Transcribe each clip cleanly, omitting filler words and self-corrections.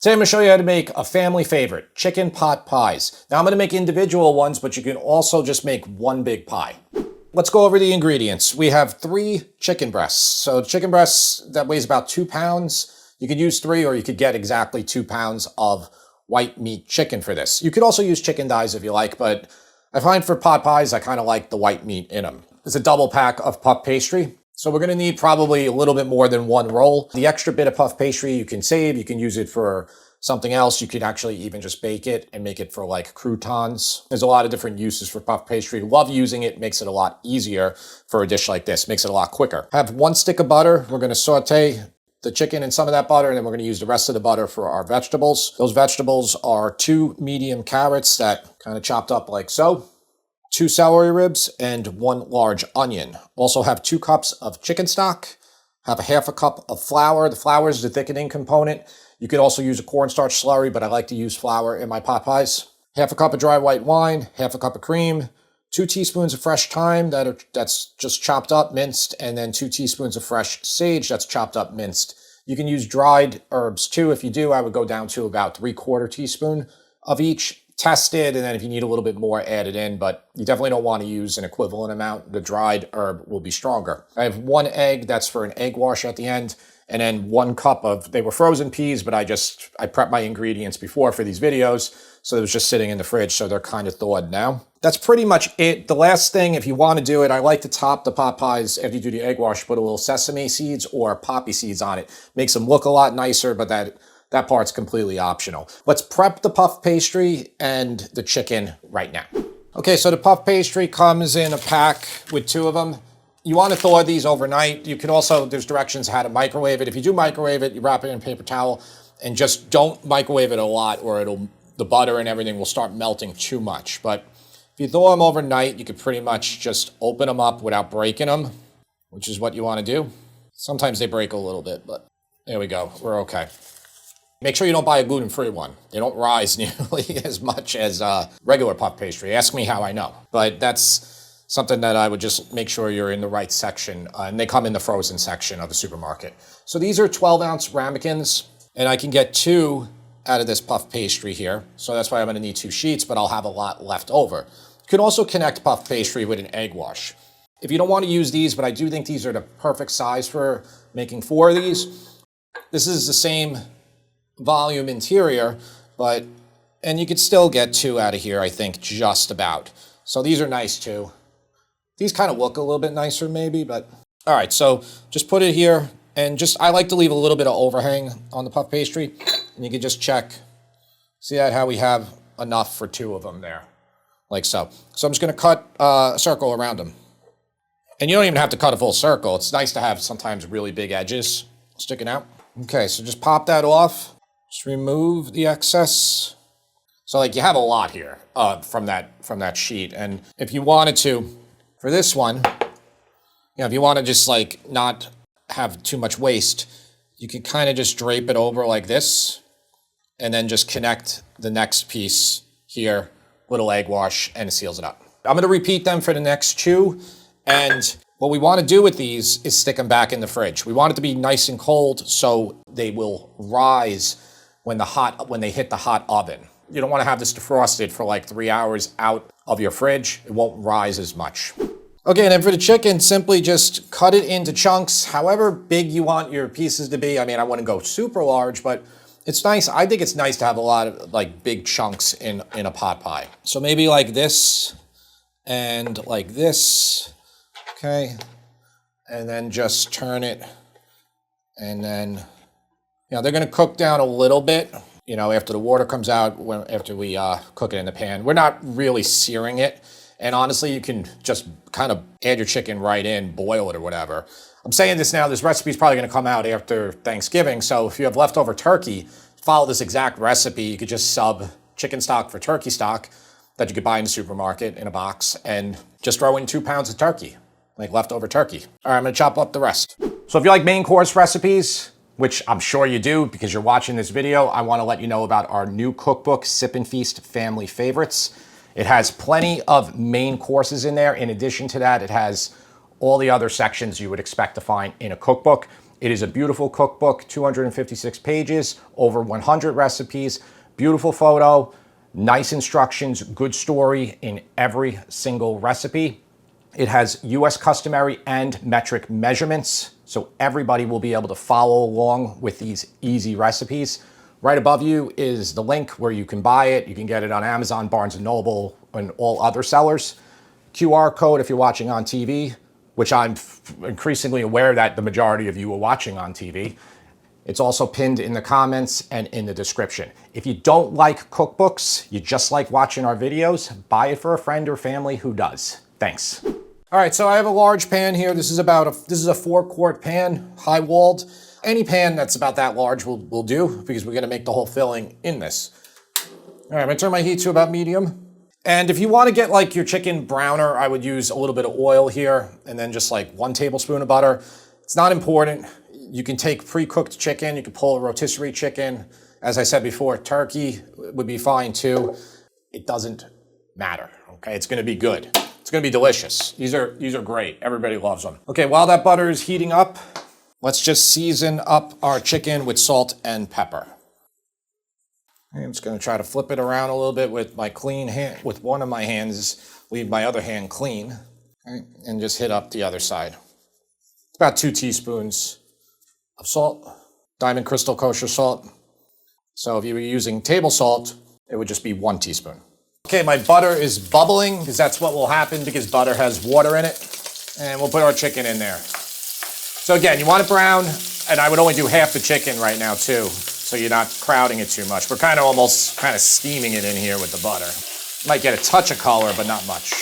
Today I'm going to show you how to make a family favorite, chicken pot pies. Now I'm going to make individual ones, but you can also just make one big pie. Let's go over the ingredients. We have 3 chicken breasts. So chicken breasts that weighs about 2 pounds. You could use 3 or you could get exactly 2 pounds of white meat chicken for this. You could also use chicken thighs if you like, but I find for pot pies, I kind of like the white meat in them. It's a double pack of puff pastry. So we're going to need probably a little bit more than 1 roll. The extra bit of puff pastry you can save. You can use it for something else. You could actually even just bake it and make it for like croutons. There's a lot of different uses for puff pastry. Love using it. Makes it a lot easier for a dish like this. Makes it a lot quicker. Have 1 stick of butter. We're going to saute the chicken in some of that butter, and then we're going to use the rest of the butter for our vegetables. Those vegetables are 2 medium carrots that kind of chopped up like so. 2 celery ribs and 1 large onion. Also have 2 cups of chicken stock. Have a half a cup of flour. The flour is the thickening component. You could also use a cornstarch slurry, but I like to use flour in my pot pies. Half a cup of dry white wine, half a cup of cream, 2 teaspoons of fresh thyme that's just chopped up, minced, and then 2 teaspoons of fresh sage that's chopped up, minced. You can use dried herbs too. If you do, I would go down to about 3/4 teaspoon of each. Test it, and then if you need a little bit more, add it in, but you definitely don't want to use an equivalent amount. The dried herb will be stronger. I have 1 egg, that's for an egg wash at the end, and then 1 cup of, they were frozen peas, but I prepped my ingredients before for these videos, so it was just sitting in the fridge, so they're kind of thawed now. That's pretty much it. The last thing, if you want to do it, I like to top the pot pies after you do the egg wash, put a little sesame seeds or poppy seeds on it. Makes them look a lot nicer, but that part's completely optional. Let's prep the puff pastry and the chicken right now. Okay, so the puff pastry comes in a pack with 2 of them. You want to thaw these overnight. You can also, there's directions how to microwave it. If you do microwave it, you wrap it in a paper towel and just don't microwave it a lot or the butter and everything will start melting too much. But if you thaw them overnight, you could pretty much just open them up without breaking them, which is what you want to do. Sometimes they break a little bit, but there we go. We're okay. Make sure you don't buy a gluten-free one. They don't rise nearly as much as regular puff pastry. Ask me how I know. But that's something that I would just make sure you're in the right section. And they come in the frozen section of the supermarket. So these are 12-ounce ramekins. And I can get 2 out of this puff pastry here. So that's why I'm going to need 2 sheets, but I'll have a lot left over. You can also connect puff pastry with an egg wash. If you don't want to use these, but I do think these are the perfect size for making 4 of these. This is the same volume interior, and you could still get 2 out of here, I think, just about. So these are nice too. These kind of look a little bit nicer maybe, but all right, so just put it here, and I like to leave a little bit of overhang on the puff pastry, and you can just check. See that, how we have enough for 2 of them there, like so. So I'm just going to cut a circle around them. And you don't even have to cut a full circle. It's nice to have sometimes really big edges sticking out. Okay, so just pop that off. Just remove the excess. So like you have a lot here from that sheet. And if you wanted to, for this one, if you want to just like not have too much waste, you can kind of just drape it over like this and then just connect the next piece here, little egg wash, and it seals it up. I'm going to repeat them for the next 2. And what we want to do with these is stick them back in the fridge. We want it to be nice and cold so they will rise when they hit the hot oven. You don't want to have this defrosted for like 3 hours out of your fridge. It won't rise as much. Okay, and then for the chicken, simply just cut it into chunks, however big you want your pieces to be. I mean, I wouldn't go super large, but it's nice. I think it's nice to have a lot of like big chunks in a pot pie. So maybe like this and like this. Okay, and then just turn it, and then, they're going to cook down a little bit, after the water comes out, after we cook it in the pan. We're not really searing it, and honestly, you can just kind of add your chicken right in, boil it or whatever. I'm saying this now, this recipe is probably going to come out after Thanksgiving, so if you have leftover turkey, follow this exact recipe. You could just sub chicken stock for turkey stock that you could buy in the supermarket in a box, and just throw in 2 pounds of turkey. Like leftover turkey. All right, I'm gonna chop up the rest. So if you like main course recipes, which I'm sure you do because you're watching this video, I wanna let you know about our new cookbook, Sip and Feast Family Favorites. It has plenty of main courses in there. In addition to that, it has all the other sections you would expect to find in a cookbook. It is a beautiful cookbook, 256 pages, over 100 recipes, beautiful photo, nice instructions, good story in every single recipe. It has US customary and metric measurements, so everybody will be able to follow along with these easy recipes. Right above you is the link where you can buy it. You can get it on Amazon, Barnes & Noble, and all other sellers. QR code if you're watching on TV, which I'm increasingly aware that the majority of you are watching on TV. It's also pinned in the comments and in the description. If you don't like cookbooks, you just like watching our videos, buy it for a friend or family who does. Thanks. All right, so I have a large pan here. This is a 4-quart pan, high-walled. Any pan that's about that large will do, because we're gonna make the whole filling in this. All right, I'm gonna turn my heat to about medium. And if you wanna get like your chicken browner, I would use a little bit of oil here, and then just like 1 tablespoon of butter. It's not important. You can take pre-cooked chicken, you can pull a rotisserie chicken. As I said before, turkey would be fine too. It doesn't matter, okay? It's gonna be good. It's gonna be delicious. These are great. Everybody loves them. Okay, while that butter is heating up, let's just season up our chicken with salt and pepper. I'm just gonna try to flip it around a little bit with my clean hand, with one of my hands, leave my other hand clean, okay? And just hit up the other side. It's about 2 teaspoons of salt, Diamond Crystal Kosher salt. So if you were using table salt, it would just be 1 teaspoon. Okay, my butter is bubbling, because that's what will happen, because butter has water in it. And we'll put our chicken in there. So again, you want it brown, and I would only do half the chicken right now too, so you're not crowding it too much. We're almost steaming it in here with the butter. Might get a touch of color, but not much.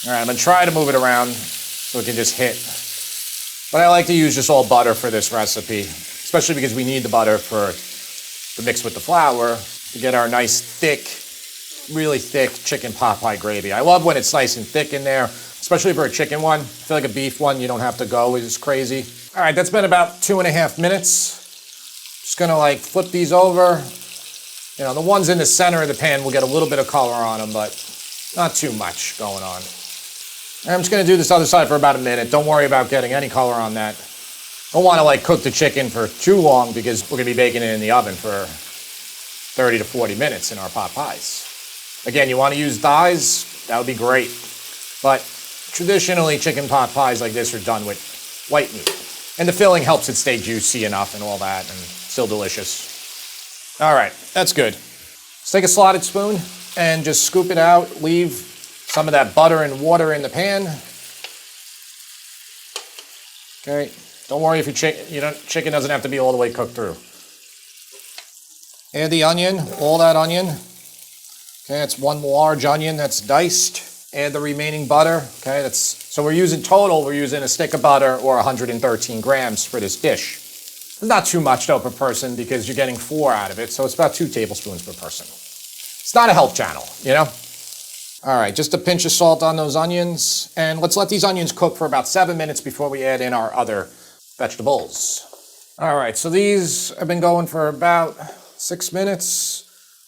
All right, I'm gonna try to move it around so it can just hit. But I like to use just all butter for this recipe, especially because we need the butter to mix with the flour to get our nice thick, really thick chicken pot pie gravy. I love when it's nice and thick in there, especially for a chicken one. I feel like a beef one, you don't have to go as crazy. All right, that's been about 2.5 minutes. Just gonna flip these over. You know, the ones in the center of the pan will get a little bit of color on them, but not too much going on. I'm just gonna do this other side for about a minute. Don't worry about getting any color on that. Don't wanna cook the chicken for too long, because we're gonna be baking it in the oven for 30 to 40 minutes in our pot pies. Again, you wanna use thighs, that would be great. But traditionally, chicken pot pies like this are done with white meat. And the filling helps it stay juicy enough and all that, and still delicious. All right, that's good. Let's take a slotted spoon and just scoop it out, leave some of that butter and water in the pan. Okay, don't worry if your chicken doesn't have to be all the way cooked through. Add the onion, all that onion. Okay, that's 1 large onion that's diced. Add the remaining butter. Okay, so we're using a stick of butter or 113 grams for this dish. It's not too much though per person, because you're getting 4 out of it, so it's about 2 tablespoons per person. It's not a health channel, you know? All right, just a pinch of salt on those onions, and let's let these onions cook for about 7 minutes before we add in our other vegetables. All right, so these have been going for about 6 minutes.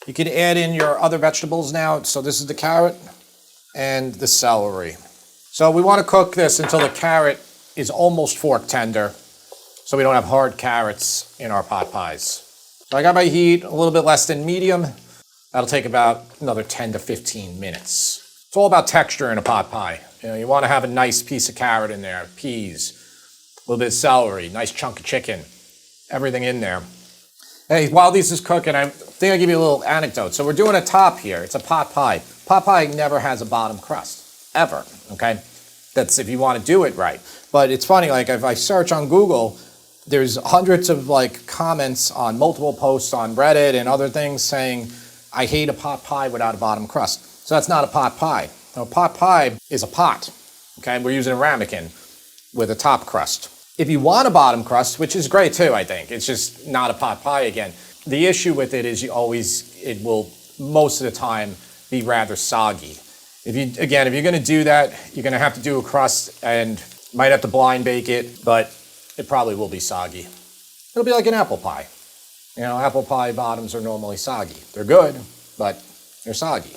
You can add in your other vegetables now. So this is the carrot and the celery. So we want to cook this until the carrot is almost fork tender, so we don't have hard carrots in our pot pies. So I got my heat a little bit less than medium. That'll take about another 10 to 15 minutes. It's all about texture in a pot pie. You know, you want to have a nice piece of carrot in there, peas, a little bit of celery, nice chunk of chicken, everything in there. Hey, while this is cooking, I think I'll give you a little anecdote. So we're doing a top here. It's a pot pie. Pot pie never has a bottom crust, ever, okay? That's if you want to do it right. But it's funny, if I search on Google, there's hundreds of comments on multiple posts on Reddit and other things saying, I hate a pot pie without a bottom crust. So that's not a pot pie. A pot pie is a pot, okay? We're using a ramekin with a top crust. If you want a bottom crust, which is great too, I think, it's just not a pot pie again. The issue with it is it will most of the time be rather soggy. If you're gonna do that, you're gonna have to do a crust and might have to blind bake it, but it probably will be soggy. It'll be like an apple pie. You know, apple pie bottoms are normally soggy. They're good, but they're soggy.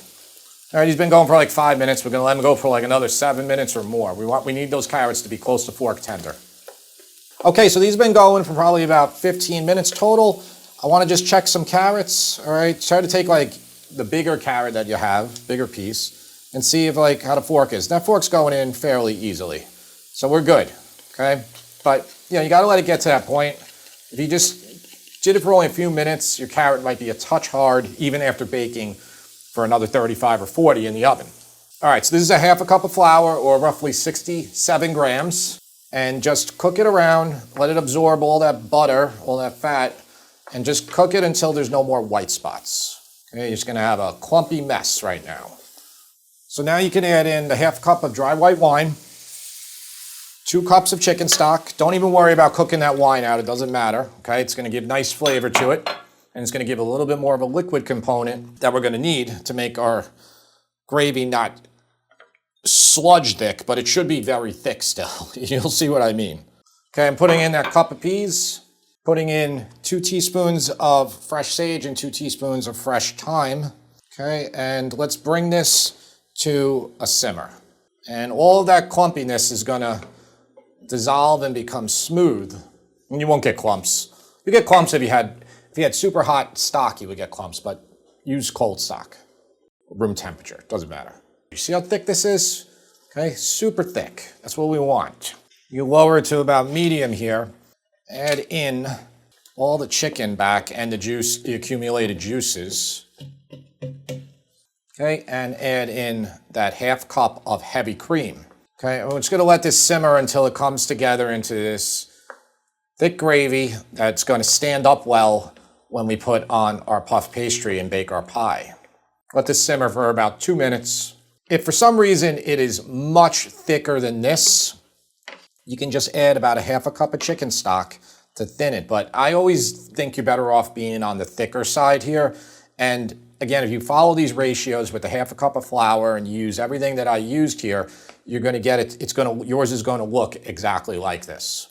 All right, he's been going for 5 minutes. We're gonna let him go for another 7 minutes or more. We need those carrots to be close to fork tender. Okay, so these have been going for probably about 15 minutes total. I want to just check some carrots, all right? Try to take like the bigger carrot that you have, bigger piece, and see if like how the fork is. That fork's going in fairly easily. So we're good, okay? But you know, you gotta let it get to that point. If you just did it for only a few minutes, your carrot might be a touch hard even after baking for another 35 or 40 in the oven. All right, so this is a half a cup of flour, or roughly 67 grams. And just cook it around, let it absorb all that butter, all that fat, and just cook it until there's no more white spots. Okay, you're just gonna have a clumpy mess right now. So now you can add in the half cup of dry white wine, 2 cups of chicken stock. Don't even worry about cooking that wine out, it doesn't matter, okay? It's gonna give nice flavor to it, and it's gonna give a little bit more of a liquid component that we're gonna need to make our gravy not sludge thick, but it should be very thick still. You'll see what I mean. Okay, I'm putting in that cup of peas, putting in 2 teaspoons of fresh sage and 2 teaspoons of fresh thyme. Okay, and let's bring this to a simmer. And all of that clumpiness is gonna dissolve and become smooth. And you won't get clumps. You get clumps if you had super hot stock, you would get clumps, but use cold stock, room temperature, doesn't matter. You see how thick this is? Okay, super thick. That's what we want. You lower it to about medium here. Add in all the chicken back and the juice, the accumulated juices. Okay, and add in that half cup of heavy cream. Okay, we're just gonna let this simmer until it comes together into this thick gravy that's gonna stand up well when we put on our puff pastry and bake our pie. Let this simmer for about 2 minutes. If for some reason it is much thicker than this, you can just add about a half a cup of chicken stock to thin it. But I always think you're better off being on the thicker side here. And again, if you follow these ratios with the half a cup of flour and use everything that I used here, you're gonna get it, yours is gonna look exactly like this.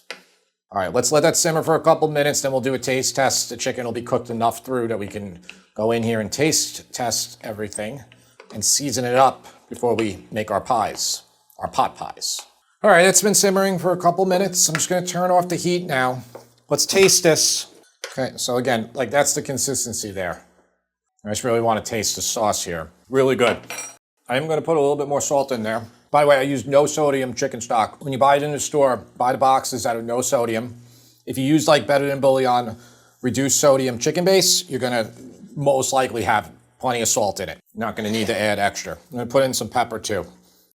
All right, let's let that simmer for a couple minutes, then we'll do a taste test. The chicken will be cooked enough through that we can go in here and taste test everything and season it up before we make our pies, our pot pies. All right, it's been simmering for a couple minutes. I'm just gonna turn off the heat now. Let's taste this. Okay, so again, like that's the consistency there. I just really wanna taste the sauce here. Really good. I am gonna put a little bit more salt in there. By the way, I use no sodium chicken stock. When you buy it in the store, buy the boxes that are no sodium. If you use like Better Than Bouillon reduced sodium chicken base, you're gonna most likely have plenty of salt in it. You're not gonna need to add extra. I'm gonna put in some pepper too.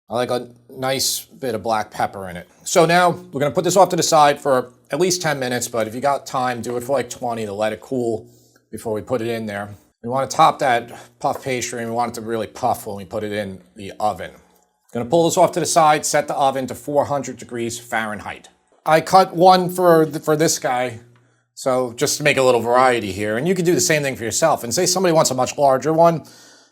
I like a nice bit of black pepper in it. So now we're gonna put this off to the side for at least 10 minutes, but if you got time, do it for like 20 to let it cool before we put it in there. We wanna top that puff pastry and we want it to really puff when we put it in the oven. Gonna pull this off to the side, set the oven to 400 degrees Fahrenheit. I cut one for this guy, so just to make a little variety here. And you can do the same thing for yourself. And say somebody wants a much larger one,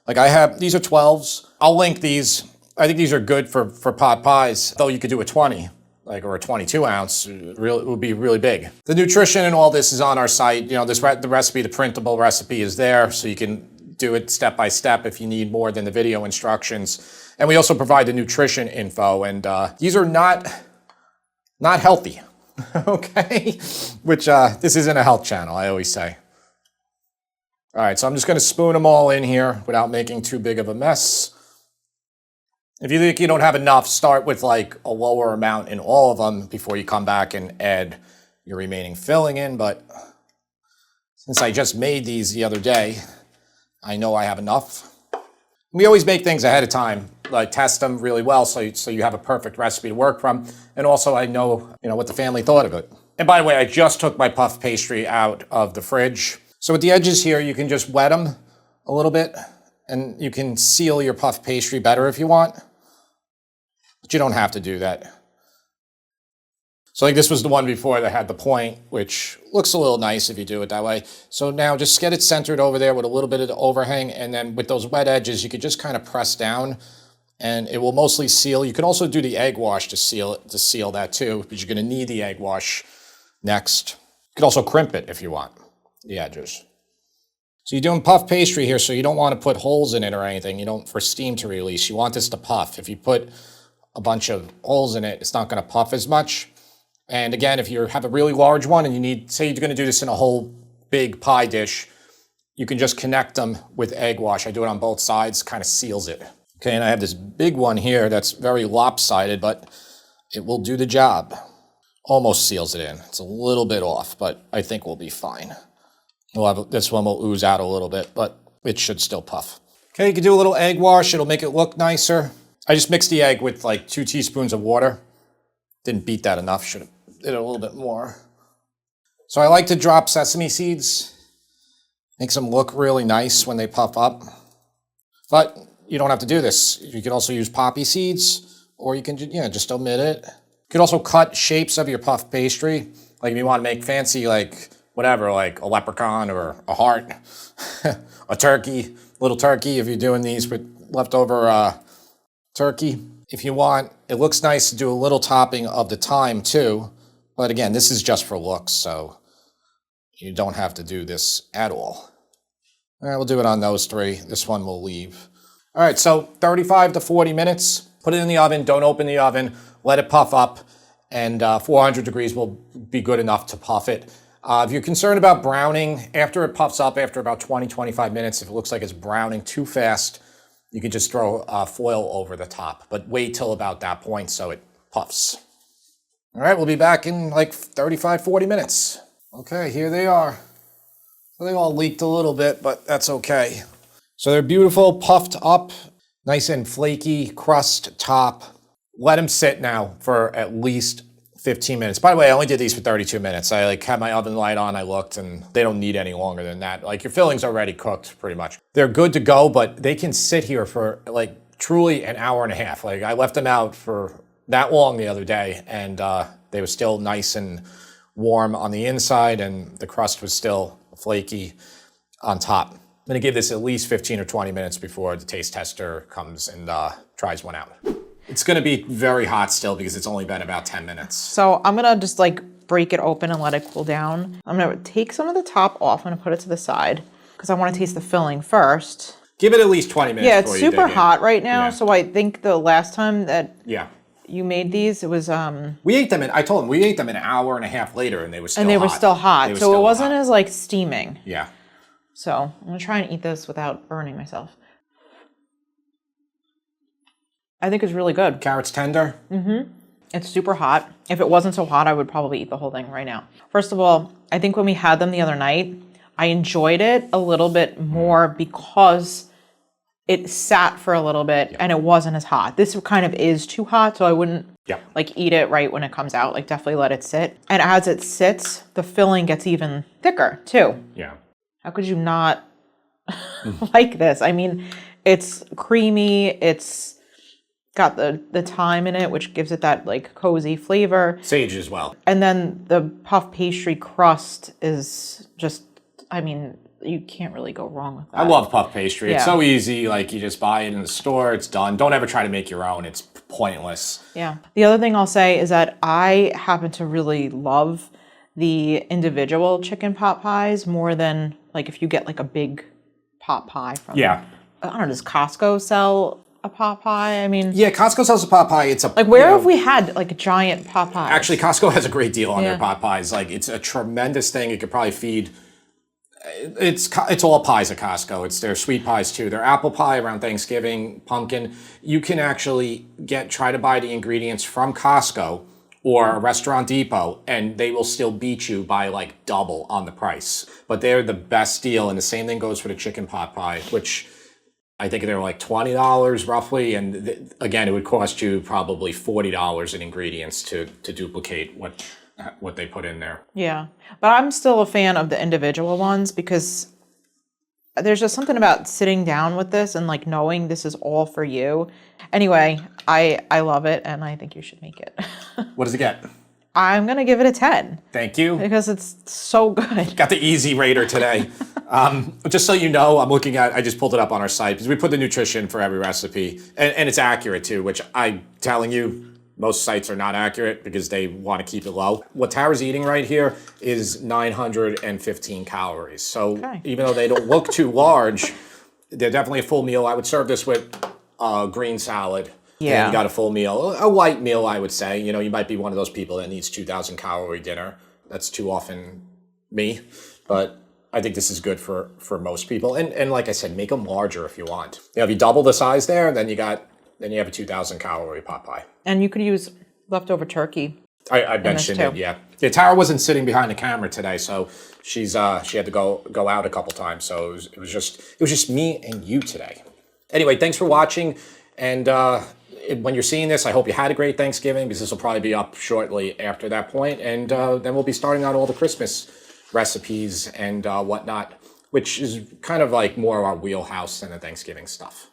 like I have, these are 12s. I'll link these. I think these are good for pot pies, though you could do a 20, like, or a 22 ounce, it would be really big. The nutrition and all this is on our site. You know, the recipe, the printable recipe is there, so you can do it step by step if you need more than the video instructions. And we also provide the nutrition info, and these are not healthy, okay? Which, this isn't a health channel, I always say. All right, so I'm just gonna spoon them all in here without making too big of a mess. If you think you don't have enough, start with like a lower amount in all of them before you come back and add your remaining filling in. But since I just made these the other day, I know I have enough. We always make things ahead of time, like test them really well so you have a perfect recipe to work from. And also I know, what the family thought of it. And by the way, I just took my puff pastry out of the fridge. So with the edges here, you can just wet them a little bit and you can seal your puff pastry better if you want, but you don't have to do that. So like this was the one before that had the point, which looks a little nice if you do it that way. So now just get it centered over there with a little bit of the overhang, and then with those wet edges, you could just kind of press down and it will mostly seal. You can also do the egg wash to seal that too, but you're gonna need the egg wash next. You could also crimp it if you want, the edges. So you're doing puff pastry here, so you don't want to put holes in it or anything. You don't, for steam to release. You want this to puff. If you put a bunch of holes in it, it's not going to puff as much. And again, if you have a really large one and you need, say you're gonna do this in a whole big pie dish, you can just connect them with egg wash. I do it on both sides, kind of seals it. Okay, and I have this big one here that's very lopsided, but it will do the job. Almost seals it in. It's a little bit off, but I think we'll be fine. This one will ooze out a little bit, but it should still puff. Okay, you can do a little egg wash. It'll make it look nicer. I just mixed the egg with like 2 teaspoons of water. Didn't beat that enough. Should have did it a little bit more. So I like to drop sesame seeds. Makes them look really nice when they puff up. But you don't have to do this. You can also use poppy seeds, or you can just omit it. You could also cut shapes of your puff pastry. Like if you want to make fancy, like whatever, like a leprechaun or a heart, a turkey, little turkey if you're doing these with leftover turkey. If you want, it looks nice to do a little topping of the thyme too. But again, this is just for looks, so you don't have to do this at all. All right, we'll do it on those 3. This one we'll leave. All right, so 35 to 40 minutes. Put it in the oven. Don't open the oven. Let it puff up, and 400 degrees will be good enough to puff it. If you're concerned about browning, after it puffs up, after about 20, 25 minutes, if it looks like it's browning too fast, you can just throw foil over the top. But wait till about that point so it puffs. All right, we'll be back in like 35, 40 minutes. Okay, here they are. So they all leaked a little bit, but that's okay. So they're beautiful, puffed up, nice and flaky crust top. Let them sit now for at least 15 minutes. By the way, I only did these for 32 minutes. I had my oven light on, I looked, and they don't need any longer than that. Like your filling's already cooked pretty much. They're good to go, but they can sit here for like truly an hour and a half. Like I left them out for that long the other day, and they were still nice and warm on the inside, and the crust was still flaky on top. I'm gonna give this at least 15 or 20 minutes before the taste tester comes and tries one out. It's gonna be very hot still because it's only been about 10 minutes. So I'm gonna just like break it open and let it cool down. I'm gonna take some of the top off. I'm gonna put it to the side because I wanna taste the filling first. Give it at least 20 minutes. Yeah, it's super hot right now. Yeah. So I think the last time that you made these, it was we ate them I told them we ate them an hour and a half later and they were still hot. And they were still hot. So it wasn't as like steaming. Yeah. So I'm gonna try and eat this without burning myself. I think it's really good. Carrot's tender? Mm-hmm. It's super hot. If it wasn't so hot, I would probably eat the whole thing right now. First of all, I think when we had them the other night, I enjoyed it a little bit more because it sat for a little bit and it wasn't as hot. This kind of is too hot, so I wouldn't like eat it right when it comes out. Like definitely let it sit. And as it sits, the filling gets even thicker too. Yeah. How could you not like this? I mean, it's creamy. It's got the thyme in it, which gives it that like cozy flavor. Sage as well. And then the puff pastry crust is just, I mean, you can't really go wrong with that. I love puff pastry. It's so easy. Like you just buy it in the store, it's done. Don't ever try to make your own. It's pointless. Yeah. The other thing I'll say is that I happen to really love the individual chicken pot pies more than like if you get like a big pot pie from, I don't know, does Costco sell a pot pie? I mean, yeah, Costco sells a pot pie. It's a like where have we had like a giant pot pie? Actually, Costco has a great deal on their pot pies. Like it's a tremendous thing. It could probably feed. It's all pies at Costco. It's their sweet pies too. Their apple pie around Thanksgiving, pumpkin. You can actually try to buy the ingredients from Costco or a Restaurant Depot, and they will still beat you by like double on the price. But they're the best deal, and the same thing goes for the chicken pot pie, which I think they're like $20 roughly, and again, it would cost you probably $40 in ingredients to duplicate what they put in there. Yeah, but I'm still a fan of the individual ones because there's just something about sitting down with this and like knowing this is all for you. Anyway, I love it, and I think you should make it. What does it get? I'm going to give it a 10. Thank you. Because it's so good. Got the easy rater today. Just so you know, I just pulled it up on our site because we put the nutrition for every recipe, and it's accurate too, which I'm telling you, most sites are not accurate because they want to keep it low. What Tara's eating right here is 915 calories. So even though they don't look too large, they're definitely a full meal. I would serve this with green salad Yeah. And you got a full meal, a light meal, I would say. You know, you might be one of those people that needs 2,000 calorie dinner. That's too often me, but I think this is good for most people. And like I said, make them larger if you want. You know, if you double the size there, then you have a 2,000 calorie pot pie. And you could use leftover turkey. I mentioned it, yeah. Yeah, Tara wasn't sitting behind the camera today, so she had to go out a couple times. So it was just me and you today. Anyway, thanks for watching, and when you're seeing this, I hope you had a great Thanksgiving, because this will probably be up shortly after that point, and then we'll be starting on all the Christmas recipes and whatnot, which is kind of like more of our wheelhouse than the Thanksgiving stuff.